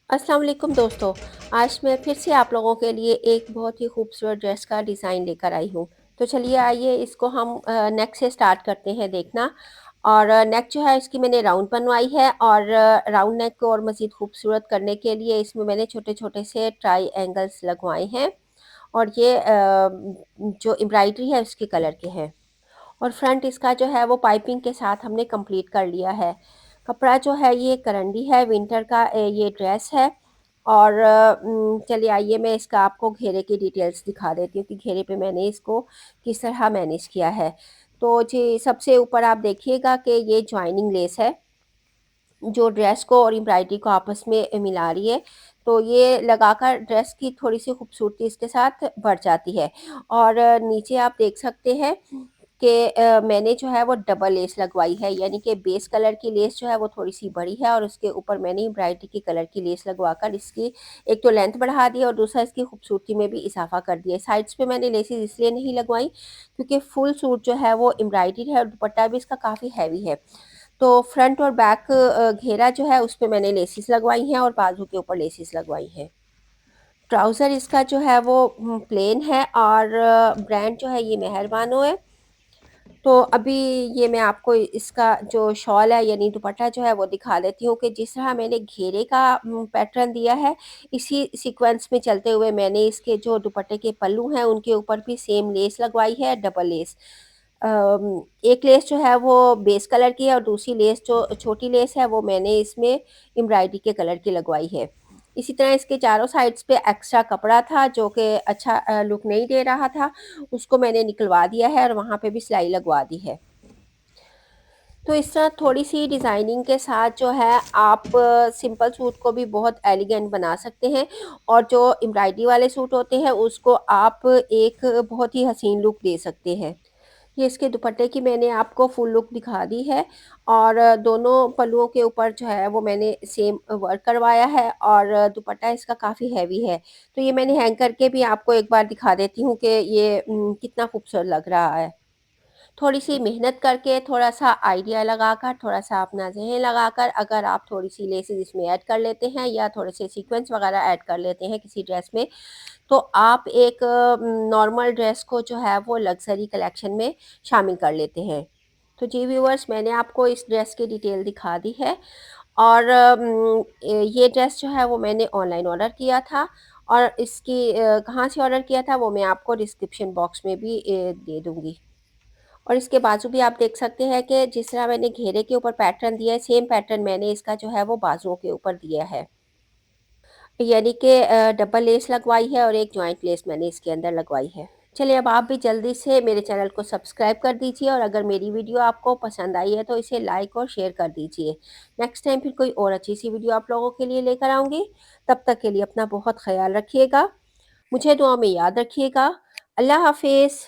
अस्सलाम वालेकुम दोस्तों। आज मैं फिर से आप लोगों के लिए एक बहुत ही खूबसूरत ड्रेस का डिज़ाइन लेकर आई हूँ। तो चलिए आइए इसको हम नेक से स्टार्ट करते हैं देखना। और नेक जो है इसकी मैंने राउंड बनवाई है और राउंड नेक को और मज़ीद खूबसूरत करने के लिए इसमें मैंने छोटे-छोटे से ट्राई लगवाए हैं। और ये जो एम्ब्रॉयडरी है उसके कलर के हैं। और फ्रंट इसका जो है वो पाइपिंग के साथ हमने कंप्लीट कर लिया है। कपड़ा जो है ये करंडी है, विंटर का ये ड्रेस है। और चलिए आइए मैं इसका आपको घेरे की डिटेल्स दिखा देती हूँ कि घेरे पे मैंने इसको किस तरह मैनेज किया है। तो जी सबसे ऊपर आप देखिएगा कि ये जॉइनिंग लेस है जो ड्रेस को और एम्ब्रॉयडरी को आपस में मिला रही है। तो ये लगाकर ड्रेस की थोड़ी सी खूबसूरती इसके साथ बढ़ जाती है। और नीचे आप देख सकते हैं कि मैंने जो है वो डबल लेस लगवाई है, यानी कि बेस कलर की लेस जो है वो थोड़ी सी बड़ी है और उसके ऊपर मैंने एम्ब्रॉयडरी की कलर की लेस लगवाकर इसकी एक तो लेंथ बढ़ा दी और दूसरा इसकी खूबसूरती में भी इजाफा कर दिया। साइड्स पे मैंने लेसेस इसलिए नहीं लगवाई क्योंकि फुल सूट जो है वो एम्ब्रॉयडरी है और दुपट्टा भी इसका काफ़ी हैवी है। तो फ्रंट और बैक घेरा जो है उस पे मैंने लेसेस लगवाई हैं और बाजू के ऊपर लेसेस लगवाई हैं। ट्राउज़र इसका जो है वो प्लेन है और ब्रांड जो है ये मेहरबानो है। तो अभी ये मैं आपको इसका जो शॉल है यानी दुपट्टा जो है वो दिखा देती हूँ कि जिस तरह मैंने घेरे का पैटर्न दिया है, इसी सीक्वेंस में चलते हुए मैंने इसके जो दुपट्टे के पल्लू हैं उनके ऊपर भी सेम लेस लगवाई है, डबल लेस। एक लेस जो है वो बेस कलर की है और दूसरी लेस जो छोटी लेस है वो मैंने इसमें एम्ब्रॉयडरी के कलर की लगवाई है। इसी तरह इसके चारों साइड्स पे एक्स्ट्रा कपड़ा था जो कि अच्छा लुक नहीं दे रहा था, उसको मैंने निकलवा दिया है और वहाँ पे भी सिलाई लगवा दी है। तो इस तरह थोड़ी-सी डिज़ाइनिंग के साथ जो है आप सिंपल सूट को भी बहुत एलिगेंट बना सकते हैं और जो एम्ब्रॉयडरी वाले सूट होते हैं उसको आप एक बहुत ही हसीन लुक दे सकते हैं। ये इसके दुपट्टे की मैंने आपको फुल लुक दिखा दी है और दोनों पल्लुओं के ऊपर जो है वो मैंने सेम वर्क करवाया है और दुपट्टा इसका काफ़ी हैवी है। तो ये मैंने हैंग करके भी आपको एक बार दिखा देती हूँ कि ये कितना खूबसूरत लग रहा है। थोड़ी-सी मेहनत करके, थोड़ा-सा आइडिया लगाकर, थोड़ा-सा अपना ज़हन लगाकर अगर आप थोड़ी-सी लेसेस इसमें ऐड कर लेते हैं या थोड़े से सीक्वेंस वगैरह ऐड कर लेते हैं किसी ड्रेस में, तो आप एक नॉर्मल ड्रेस को जो है वो लग्ज़री कलेक्शन में शामिल कर लेते हैं। तो जी व्यूअर्स मैंने आपको इस ड्रेस की डिटेल दिखा दी है और ये ड्रेस जो है वो मैंने ऑनलाइन ऑर्डर किया था और इसकी कहाँ से ऑर्डर किया था वो मैं आपको डिस्क्रिप्शन बॉक्स में भी दे दूँगी। और इसके बाजू भी आप देख सकते हैं कि जिस तरह मैंने घेरे के ऊपर पैटर्न दिया है सेम पैटर्न मैंने इसका जो है वो बाजुओं के ऊपर दिया है। यानी कि डबल लेस लगवाई है और एक जॉइंट लेस मैंने इसके अंदर लगवाई है। चलिए अब आप भी जल्दी से मेरे चैनल को सब्सक्राइब कर दीजिए और अगर मेरी वीडियो आपको पसंद आई है तो इसे लाइक और शेयर कर दीजिए। नेक्स्ट टाइम फिर कोई और अच्छी सी वीडियो आप लोगों के लिए लेकर आऊँगी। तब तक के लिए अपना बहुत ख़्याल रखिएगा। मुझे दुआ में याद रखिएगा। अल्लाह हाफ़िज़।